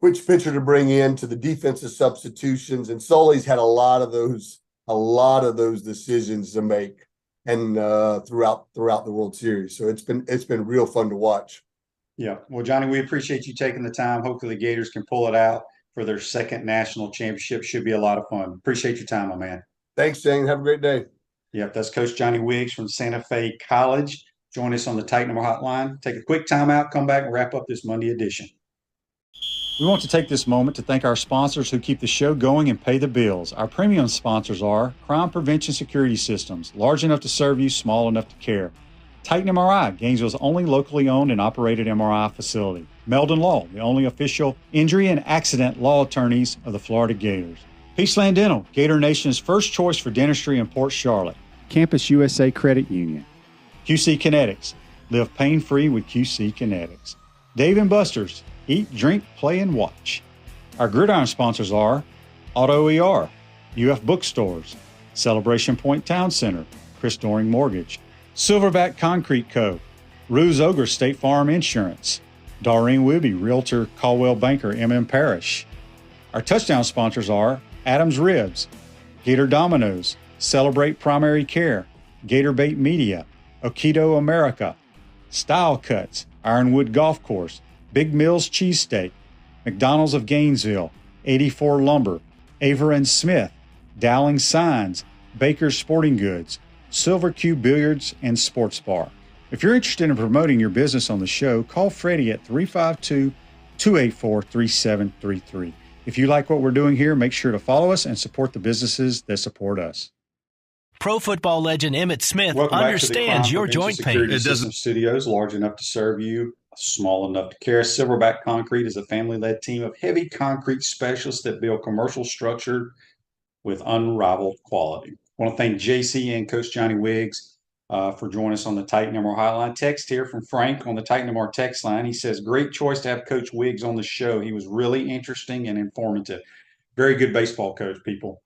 which pitcher to bring in to the defensive substitutions. And Sully's had a lot of those decisions to make, and throughout the World Series. So it's been real fun to watch. Yeah. Well, Johnny, we appreciate you taking the time. Hopefully the Gators can pull it out for their second national championship. Should be a lot of fun. Appreciate your time, my man. Thanks, Shane. Have a great day. Yep, that's Coach Johnny Wiggs from Santa Fe College. Join us on the Tight Number Hotline. Take a quick timeout, come back, and wrap up this Monday edition. We want to take this moment to thank our sponsors who keep the show going and pay the bills. Our premium sponsors are Crime Prevention Security Systems, large enough to serve you, small enough to care. Titan MRI, Gainesville's only locally owned and operated MRI facility. Meldon Law, the only official injury and accident law attorneys of the Florida Gators. Peaceland Dental, Gator Nation's first choice for dentistry in Port Charlotte. Campus USA Credit Union. QC Kinetics, live pain-free with QC Kinetics. Dave & Buster's, eat, drink, play, and watch. Our gridiron sponsors are Auto ER, UF Bookstores, Celebration Point Town Center, Chris Doring Mortgage, Silverback Concrete Co., Ruse Ogre State Farm Insurance, Doreen Wibby, Realtor Caldwell Banker, MM Parish. Our touchdown sponsors are Adams Ribs, Gator Dominoes, Celebrate Primary Care, Gator Bait Media, Okido America, Style Cuts, Ironwood Golf Course, Big Mills Cheesesteak, McDonald's of Gainesville, 84 Lumber, Aver and Smith, Dowling Signs, Baker's Sporting Goods, Silver Q Billiards and Sports Bar. If you're interested in promoting your business on the show, call Freddie at 352-284-3733. If you like what we're doing here, make sure to follow us and support the businesses that support us. Pro football legend Emmitt Smith Welcome understands back to the your Crime joint Prevention pain. Security System Studios, large enough to serve you, small enough to care. Silverback Concrete is a family-led team of heavy concrete specialists that build commercial structure with unrivaled quality. I want to thank JC and Coach Johnny Wiggs for joining us on the Titan MR Hotline. Text here from Frank on the Titan MR text line. He says, great choice to have Coach Wiggs on the show. He was really interesting and informative. Very good baseball coach, people.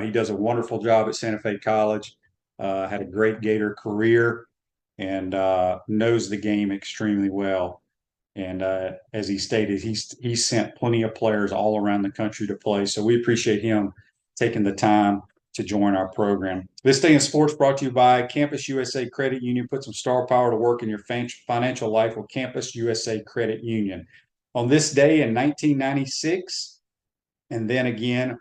He does a wonderful job at Santa Fe College, had a great Gator career, and knows the game extremely well. And as he stated, he sent plenty of players all around the country to play. So we appreciate him taking the time to join our program. This Day in Sports brought to you by Campus USA Credit Union. Put some star power to work in your financial life with Campus USA Credit Union. On this day in 1996, and then again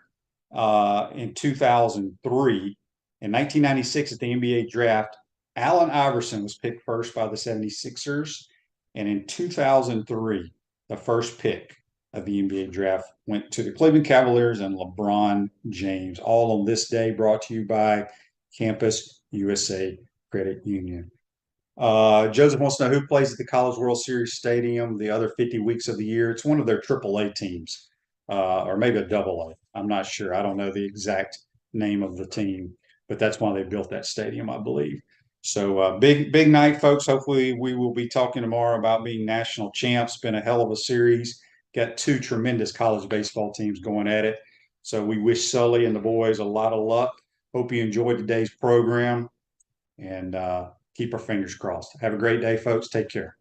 in 2003, in 1996 at the NBA draft, Allen Iverson was picked first by the 76ers. And in 2003, the first pick of the NBA draft went to the Cleveland Cavaliers and LeBron James. All on this day, brought to you by Campus USA Credit Union. Joseph wants to know who plays at the College World Series Stadium the other 50 weeks of the year. It's one of their AAA teams, or maybe a AA. I'm not sure. I don't know the exact name of the team, but that's why they built that stadium, I believe. So big night, folks. Hopefully we will be talking tomorrow about being national champs. Been a hell of a series. Got two tremendous college baseball teams going at it. So we wish Sully and the boys a lot of luck. Hope you enjoyed today's program, and keep our fingers crossed. Have a great day, folks. Take care.